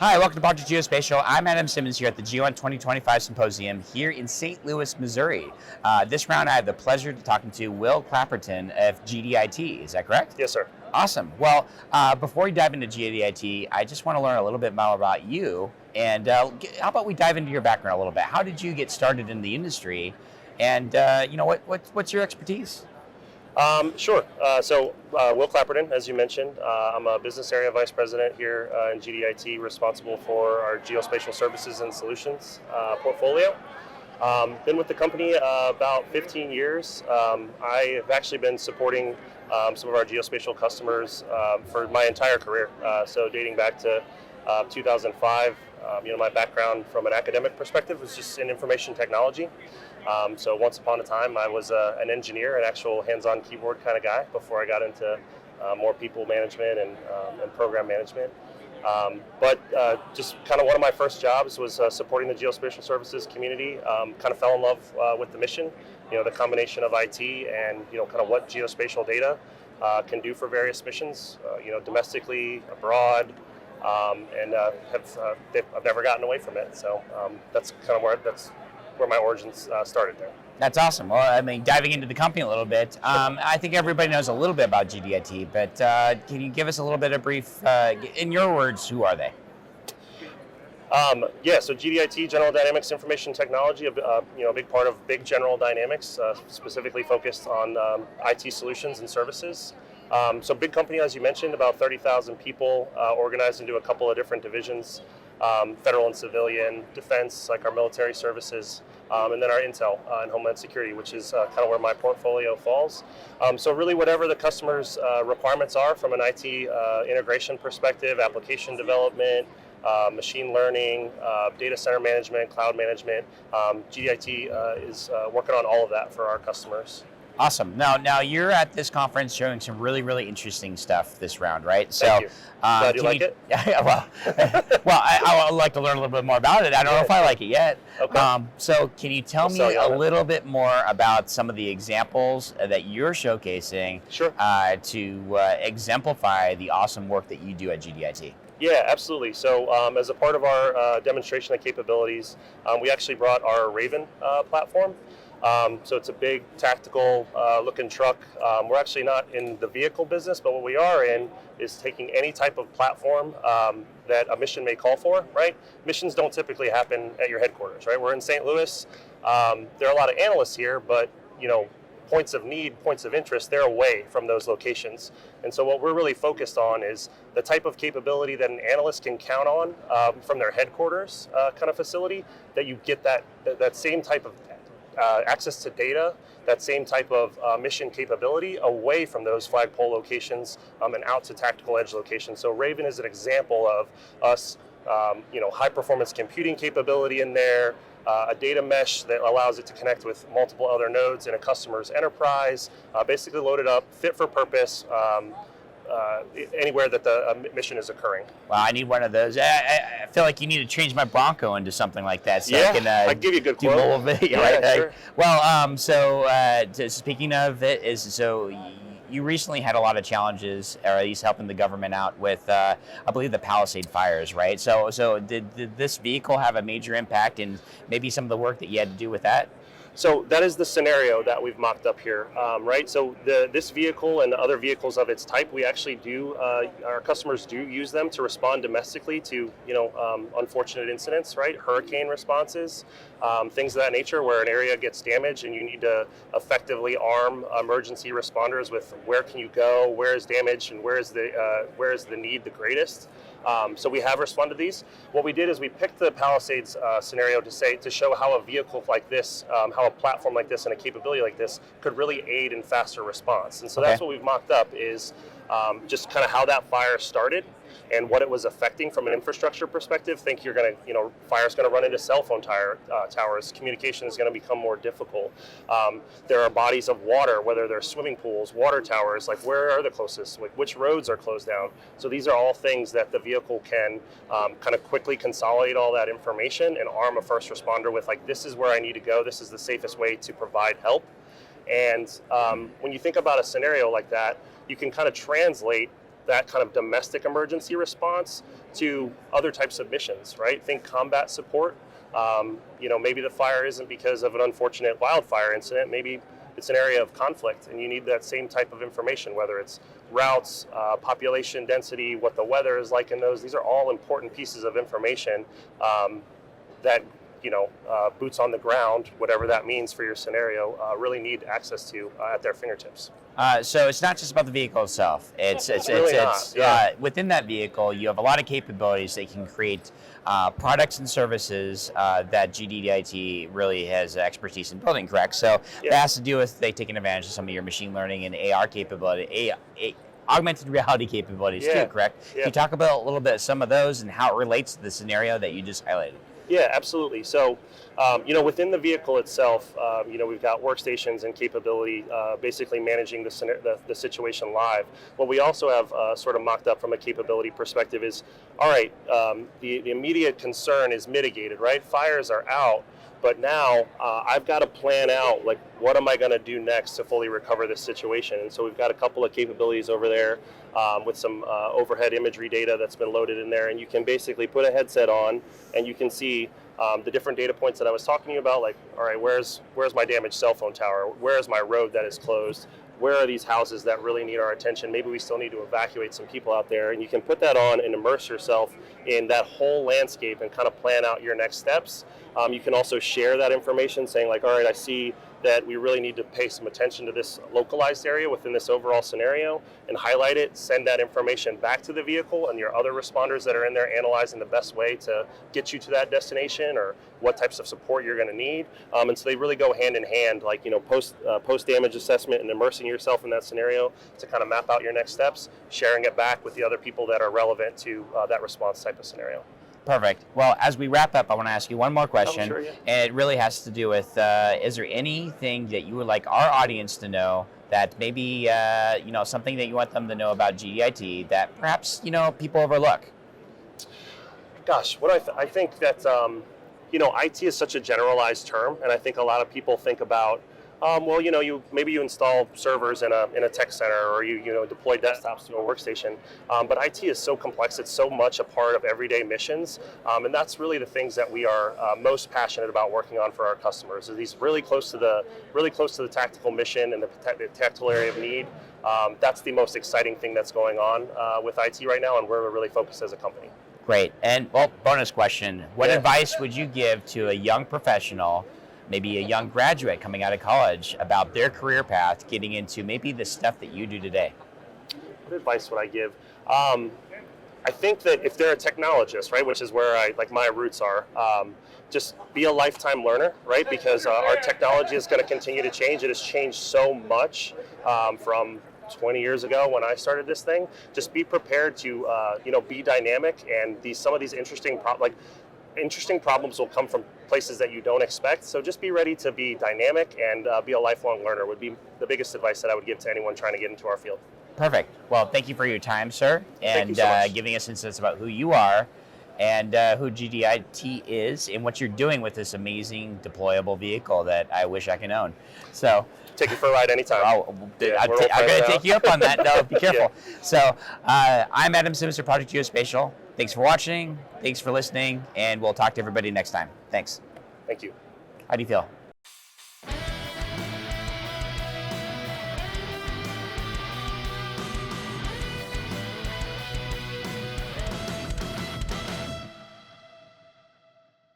Hi, welcome to Project Geospatial. I'm Adam Simmons here at the GEOINT 2025 Symposium here in St. Louis, Missouri. This round I have the pleasure of talking to Will Clapperton of GDIT. Is that correct? Yes, sir. Awesome. Well, before we dive into GDIT, I just want to learn a little bit more about you. And how about we dive into your background a little bit? How did you get started in the industry? And what's your expertise? Sure. Will Clapperton, as you mentioned, I'm a business area vice president here in GDIT, responsible for our geospatial services and solutions portfolio. Been with the company about 15 years. I have actually been supporting some of our geospatial customers for my entire career. So dating back to 2005, my background from an academic perspective was just in information technology. So once upon a time, I was an engineer, an actual hands-on keyboard kind of guy before I got into more people management and program management. Just kind of one of my first jobs was supporting the geospatial services community. Kind of fell in love with the mission, the combination of IT and kind of what geospatial data can do for various missions, domestically, abroad. I've never gotten away from it. So that's kind of where my origins started there. That's awesome. Well, I mean, diving into the company a little bit, I think everybody knows a little bit about GDIT, but can you give us a little bit of brief, in your words, who are they? So GDIT, General Dynamics Information Technology, a big part of big General Dynamics, specifically focused on IT solutions and services. So big company, as you mentioned, about 30,000 people, organized into a couple of different divisions, federal and civilian, defense, like our military services, and then our intel and homeland security, which is kind of where my portfolio falls. So really whatever the customer's requirements are from an IT integration perspective, application development, machine learning, data center management, cloud management, GDIT is working on all of that for our customers. Awesome. Now you're at this conference showing some really, really interesting stuff this round, right? Thank you. Glad you like it? Yeah, well, I would like to learn a little bit more about it. I don't know if I like it yet. Okay. So can you tell me a little bit more about some of the examples that you're showcasing Sure. To exemplify the awesome work that you do at GDIT? Yeah, absolutely. So as a part of our demonstration of capabilities, we actually brought our Raven platform. So it's a big tactical looking truck. We're actually not in the vehicle business, but what we are in is taking any type of platform that a mission may call for, right? Missions don't typically happen at your headquarters, right? We're in St. Louis. There are a lot of analysts here, but points of need, points of interest, they're away from those locations. And so what we're really focused on is the type of capability that an analyst can count on from their headquarters kind of facility, that you get that same type of access to data, that same type of mission capability away from those flagpole locations and out to tactical edge locations. So Raven is an example of us, high performance computing capability in there, a data mesh that allows it to connect with multiple other nodes in a customer's enterprise, basically loaded up, fit for purpose, anywhere that the mission is occurring. Well, I need one of those. I feel like you need to change my Bronco into something like that, so I can I'd give you a good do quote. mobile video. Yeah, right? sure. Well, speaking of it, you recently had a lot of challenges, or at least helping the government out with, I believe, the Palisade fires, right? So did this vehicle have a major impact in maybe some of the work that you had to do with that? So that is the scenario that we've mocked up here, right? So this vehicle and other vehicles of its type, we actually do, our customers do use them to respond domestically to, unfortunate incidents, right? Hurricane responses, things of that nature where an area gets damaged and you need to effectively arm emergency responders with where can you go, where is damage, and where is the need the greatest. So we have responded to these. What we did is we picked the Palisades scenario to show how a vehicle like this, how a platform like this and a capability like this could really aid in faster response. And so that's what we've mocked up is just kind of how that fire started and what it was affecting from an infrastructure perspective. Think you're going to, fire's going to run into cell phone towers. Communication is going to become more difficult. There are bodies of water, whether they're swimming pools, water towers, like where are the closest, like which roads are closed down. So these are all things that the vehicle can kind of quickly consolidate all that information and arm a first responder with, like, this is where I need to go. This is the safest way to provide help. And when you think about a scenario like that, you can kind of translate that kind of domestic emergency response to other types of missions, right? Think combat support. Maybe the fire isn't because of an unfortunate wildfire incident. Maybe it's an area of conflict, and you need that same type of information, whether it's routes, population density, what the weather is like in those. These are all important pieces of information that boots on the ground, whatever that means for your scenario, really need access to at their fingertips. So it's not just about the vehicle itself. It's really not. Yeah. Within that vehicle, you have a lot of capabilities that can create products and services that GDIT really has expertise in building, correct? So that has to do with they taking advantage of some of your machine learning and AR capability, augmented reality capabilities too, correct? Yeah. Can you talk about a little bit of some of those and how it relates to the scenario that you just highlighted? Yeah, absolutely. So, within the vehicle itself, we've got workstations and capability basically managing the situation live. What we also have sort of mocked up from a capability perspective is, all right, the immediate concern is mitigated, right? Fires are out, but now I've got to plan out, like, what am I going to do next to fully recover this situation? And so we've got a couple of capabilities over there with some overhead imagery data that's been loaded in there, and you can basically put a headset on and you can see the different data points that I was talking to you about, like, all right, where's my damaged cell phone tower? Where's my road that is closed? Where are these houses that really need our attention? Maybe we still need to evacuate some people out there. And you can put that on and immerse yourself in that whole landscape and kind of plan out your next steps. You can also share that information, saying, like, all right, I see that we really need to pay some attention to this localized area within this overall scenario, and highlight it, send that information back to the vehicle and your other responders that are in there, analyzing the best way to get you to that destination or what types of support you're going to need. And so they really go hand in hand, like, post damage assessment and immersing yourself in that scenario to kind of map out your next steps, sharing it back with the other people that are relevant to that response type of scenario. Perfect. Well, as we wrap up, I want to ask you one more question, Sure, yeah. and it really has to do with, is there anything that you would like our audience to know that maybe, something that you want them to know about GDIT that perhaps, people overlook? Gosh, I think that, IT is such a generalized term, and I think a lot of people think about, maybe you install servers in a tech center, or you deploy desktops to a workstation. But IT is so complex; it's so much a part of everyday missions, and that's really the things that we are most passionate about working on for our customers. Are these really close to the tactical mission and the tactical area of need? That's the most exciting thing that's going on with IT right now, and where we're really focused as a company. Great. And bonus question: what advice would you give to a young professional, maybe a young graduate coming out of college, about their career path, getting into maybe the stuff that you do today? What advice would I give? I think that if they're a technologist, right, which is where my roots are, just be a lifetime learner, right? Because our technology is going to continue to change. It has changed so much from 20 years ago when I started this thing. Just be prepared to, be dynamic, and some of these interesting problems will come from places that you don't expect. So just be ready to be dynamic and be a lifelong learner would be the biggest advice that I would give to anyone trying to get into our field. Perfect. Well, thank you for your time, sir, and giving us insights about who you are and who GDIT is and what you're doing with this amazing deployable vehicle that I wish I can own. So take you for a ride anytime. I'm going to take you up on that. No, be careful. So I'm Adam Simmons for Project Geospatial. Thanks for watching. Thanks for listening. And we'll talk to everybody next time. Thanks. Thank you. How do you feel?